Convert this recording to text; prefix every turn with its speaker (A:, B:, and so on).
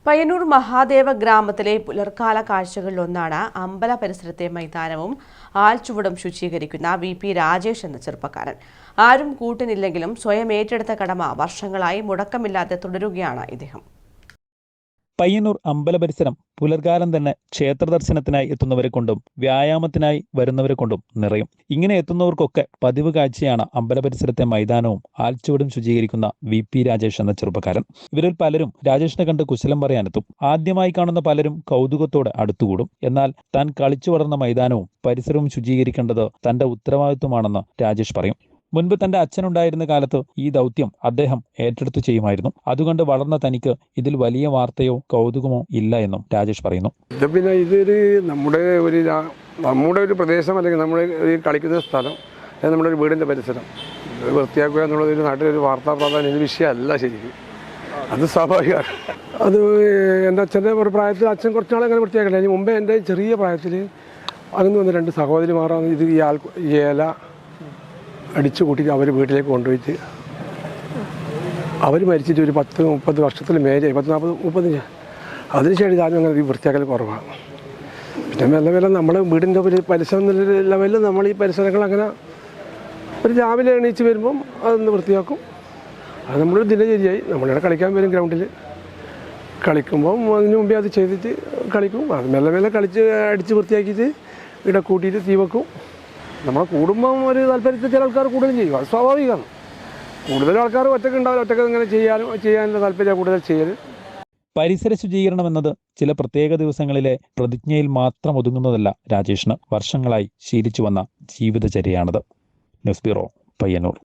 A: പയ്യന്നൂർ മഹാദേവ ഗ്രാമത്തിലെ പുലർക്കാല കാഴ്ചകളിലൊന്നാണ് അമ്പല പരിസരത്തെ മൈതാനവും ആൽച്ചുവടും ശുചീകരിക്കുന്ന വി.പി. രാജേഷ് എന്ന ചെറുപ്പക്കാരൻ. ആരും കൂട്ടിനില്ലെങ്കിലും സ്വയം ഏറ്റെടുത്ത കടമ വർഷങ്ങളായി മുടക്കമില്ലാതെ തുടരുകയാണ് ഇദ്ദേഹം.
B: പയ്യന്നൂർ അമ്പല പരിസരം പുലർകാലം തന്നെ ക്ഷേത്ര ദർശനത്തിനായി എത്തുന്നവരെ കൊണ്ടും വ്യായാമത്തിനായി വരുന്നവരെ കൊണ്ടും നിറയും. ഇങ്ങനെ എത്തുന്നവർക്കൊക്കെ പതിവ് കാഴ്ചയാണ് അമ്പല പരിസരത്തെ മൈതാനവും ആൽച്ചുവടും ശുചീകരിക്കുന്ന വി.പി. രാജേഷ് എന്ന ചെറുപ്പക്കാരൻ. ഇവരിൽ പലരും രാജേഷിനെ കണ്ട് കുശലം പറയാനെത്തും. ആദ്യമായി കാണുന്ന പലരും കൗതുകത്തോടെ അടുത്തുകൂടും. എന്നാൽ താൻ കളിച്ചു വളർന്ന മൈതാനവും പരിസരവും ശുചീകരിക്കേണ്ടത് തന്റെ ഉത്തരവാദിത്വമാണെന്ന് രാജേഷ് പറയും. മുൻപ് തന്റെ അച്ഛനുണ്ടായിരുന്ന കാലത്ത് ഈ ദൗത്യം അദ്ദേഹം ഏറ്റെടുത്തു ചെയ്യുമായിരുന്നു. അതുകൊണ്ട് വളർന്ന തനിക്ക് ഇതിൽ വലിയ വാർത്തയോ കൗതുകമോ ഇല്ല എന്നും രാജേഷ് പറയുന്നു.
C: പിന്നെ ഇതൊരു നമ്മുടെ ഒരു പ്രദേശം, അല്ലെങ്കിൽ നമ്മൾ കളിക്കുന്ന സ്ഥലം, നമ്മുടെ ഒരു വീടിൻ്റെ പരിസരം വൃത്തിയാക്കുക എന്നുള്ളത് ഒരു നാട്ടിലൊരു വാർത്താ പ്രാധാന്യ വിഷയമല്ല ശരിക്കും. അത് സ്വാഭാവികമാണ്. അത് എൻ്റെ അച്ഛൻ്റെ ഒരു പ്രായത്തിൽ അച്ഛൻ കുറച്ചാൾ അങ്ങനെ വൃത്തിയാക്കില്ല. അതിന് മുമ്പേ എൻ്റെ ചെറിയ പ്രായത്തിൽ അങ്ങനെ വന്ന രണ്ട് സഹോദരിമാരാണ് ഇത് ഈ ഇല അടിച്ചു കൂട്ടിയിട്ട് അവർ വീട്ടിലേക്ക് കൊണ്ടുപോയിട്ട് അവർ മരിച്ചിട്ട് ഒരു 10-30 വർഷത്തിൽ മേലെ 40-50 അതിനുശേഷം ഇതാരും അങ്ങനെ വൃത്തിയാക്കൽ കുറവാണ്. പിന്നെ മെല്ലെ മെല്ലെ നമ്മൾ വീടിൻ്റെ ഒരു പരിസരം എന്നുള്ള ലെവലിൽ നമ്മൾ ഈ പരിസരങ്ങൾ അങ്ങനെ ഒരു രാവിലെ എണീച്ച് വരുമ്പം അതൊന്ന് വൃത്തിയാക്കും. അത് നമ്മളൊരു ദിനചര്യയായി. നമ്മളിവിടെ കളിക്കാൻ വരും, ഗ്രൗണ്ടിൽ കളിക്കുമ്പം അതിന് മുമ്പേ അത് ചെയ്തിട്ട് കളിക്കും. അത് മെല്ലെ മെല്ലെ കളിച്ച് അടിച്ച് വൃത്തിയാക്കിയിട്ട് ഇവിടെ കൂട്ടിയിട്ട് തീ വെക്കും. നമ്മൾ കൂടുമ്പം ഒരു താല്പര്യത്തിൽ ചില ആൾക്കാർ കൂടുതലും ചെയ്യും. അത് സ്വാഭാവികമാണ്. കൂടുതൽ ആൾക്കാർ ഒറ്റയ്ക്ക് ഉണ്ടാവില്ല. ഒറ്റയ്ക്ക് ഇങ്ങനെ ചെയ്യാനുള്ള താല്പര്യം കൂടുതൽ ചെയ്യൽ.
B: പരിസര ശുചീകരണം എന്നത് ചില പ്രത്യേക ദിവസങ്ങളിലെ പ്രതിജ്ഞയിൽ മാത്രം ഒതുങ്ങുന്നതല്ല. രാജേഷിന് വർഷങ്ങളായി ശീലിച്ചു വന്ന ജീവിതചര്യയാണത്. News bureau, Payyanur.